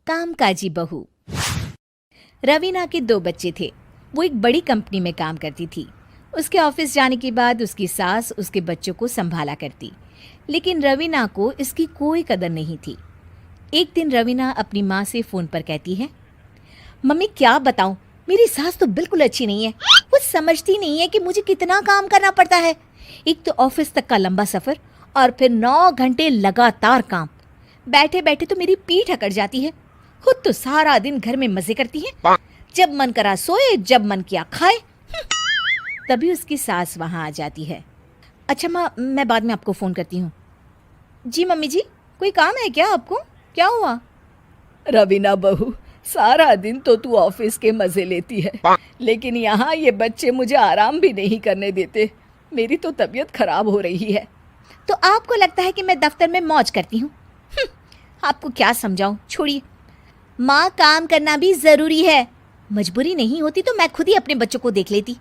कामकाजी बहू। रवीना के 2 बच्चे थे। वो एक बड़ी कंपनी में काम करती थी। उसके ऑफिस जाने के बाद उसकी सास उसके बच्चों को संभाला करती, लेकिन रवीना को इसकी कोई कदर नहीं थी। एक दिन रवीना अपनी माँ से फ़ोन पर कहती है, मम्मी क्या बताऊं, मेरी सास तो बिल्कुल अच्छी नहीं है। वो समझती नहीं है कि मुझे कितना काम करना पड़ता है। एक तो ऑफिस तक का लंबा सफ़र और फिर 9 घंटे लगातार काम। बैठे बैठे तो मेरी पीठ अकड़ जाती है। खुद तो सारा दिन घर में मजे करती है, जब मन करा सोए, जब मन किया खाए। तभी उसकी सास वहां आ जाती है। अच्छा माँ, मैं बाद में आपको फ़ोन करती हूँ। जी मम्मी जी, कोई काम है क्या आपको? क्या हुआ? रवीना बहू, सारा दिन तो तू ऑफिस के मजे लेती है, लेकिन यहाँ ये बच्चे मुझे आराम भी नहीं करने देते। मेरी तो तबीयत खराब हो रही है। तो आपको लगता है कि मैं दफ्तर में मौज करती हूँ? आपको क्या समझाऊं, छोड़िए। माँ, काम करना भी ज़रूरी है। मजबूरी नहीं होती तो मैं खुद ही अपने बच्चों को देख लेती।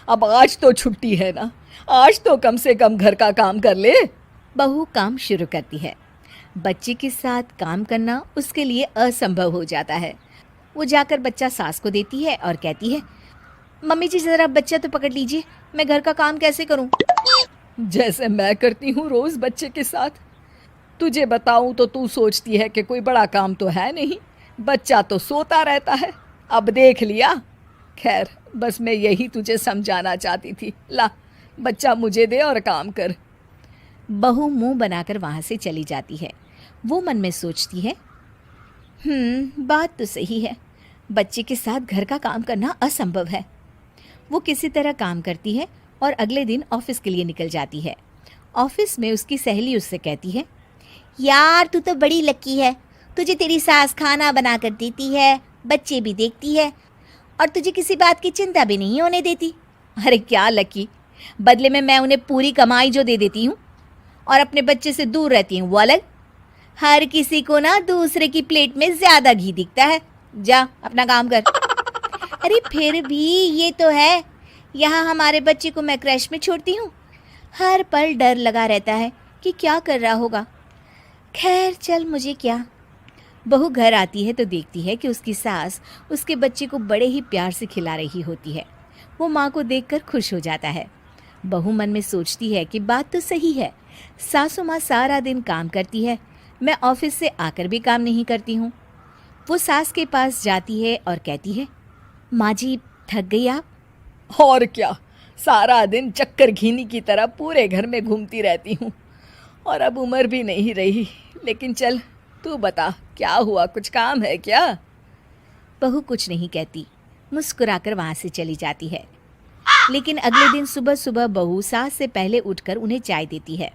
अब आज तो छुट्टी है ना, आज तो कम से कम घर का काम कर ले। बहू काम शुरू करती है। बच्चे के साथ काम करना उसके लिए असंभव हो जाता है। वो जाकर बच्चा सास को देती है और कहती है, मम्मी जी ज़रा बच्चा तो पकड़ लीजिए, मैं घर का काम कैसे करूं? जैसे मैं करती हूँ रोज बच्चे के साथ। तुझे बताऊं तो तू सोचती है कि कोई बड़ा काम तो है नहीं, बच्चा तो सोता रहता है। अब देख लिया। खैर, बस मैं यही तुझे समझाना चाहती थी। ला, बच्चा मुझे दे और काम कर। बहू मुंह बनाकर वहां से चली जाती है। वो मन में सोचती है, बात तो सही है, बच्चे के साथ घर का काम करना असंभव है। वो किसी तरह काम करती है और अगले दिन ऑफिस के लिए निकल जाती है। ऑफिस में उसकी सहेली उससे कहती है, यार तू तो बड़ी लकी है, तुझे तेरी सास खाना बना कर देती है, बच्चे भी देखती है और तुझे किसी बात की चिंता भी नहीं होने देती। अरे क्या लकी, बदले में मैं उन्हें पूरी कमाई जो दे देती हूँ और अपने बच्चे से दूर रहती हूँ वो अलग। हर किसी को ना दूसरे की प्लेट में ज़्यादा घी दिखता है। जा अपना काम कर। अरे फिर भी ये तो है, यहाँ हमारे बच्चे को मैं क्रैश में छोड़ती हूँ, हर पल डर लगा रहता है कि क्या कर रहा होगा। खैर चल, मुझे क्या। बहू घर आती है तो देखती है कि उसकी सास उसके बच्चे को बड़े ही प्यार से खिला रही होती है। वो माँ को देखकर खुश हो जाता है। बहू मन में सोचती है कि बात तो सही है, सासू माँ सारा दिन काम करती है, मैं ऑफिस से आकर भी काम नहीं करती हूँ। वो सास के पास जाती है और कहती है, माँ जी थक गई आप? और क्या, सारा दिन चक्कर घीनी की तरह पूरे घर में घूमती रहती हूँ और अब उम्र भी नहीं रही। लेकिन चल, तू बता क्या हुआ, कुछ काम है क्या? बहू कुछ नहीं कहती, मुस्कुराकर वहाँ से चली जाती है। लेकिन अगले दिन सुबह सुबह बहू सास से पहले उठकर उन्हें चाय देती है।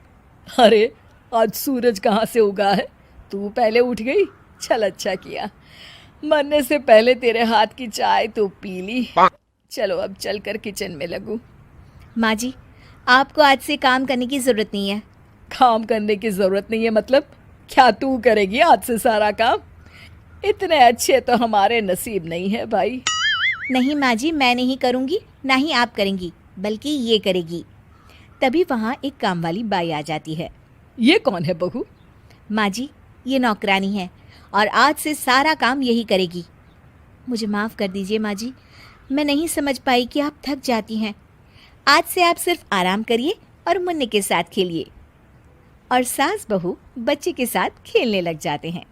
अरे, आज सूरज कहाँ से उगा है? तू पहले उठ गई, चल अच्छा किया। मरने से पहले तेरे हाथ की चाय तो पी ली। चलो अब चलकर किचन में लगूं। माँ जी, आपको आज से काम करने की ज़रूरत नहीं है। काम करने की ज़रूरत नहीं है मतलब? क्या तू करेगी आज से सारा काम? इतने अच्छे तो हमारे नसीब नहीं है भाई। नहीं माँ जी, मैं नहीं करूँगी, ना ही आप करेंगी, बल्कि ये करेगी। तभी वहाँ एक काम वाली बाई आ जाती है। ये कौन है बहू? माँ जी, ये नौकरानी है और आज से सारा काम यही करेगी। मुझे माफ़ कर दीजिए माँ जी, मैं नहीं समझ पाई कि आप थक जाती हैं। आज से आप सिर्फ आराम करिए और मुन्ने के साथ खेलिए। और सास बहू बच्चे के साथ खेलने लग जाते हैं।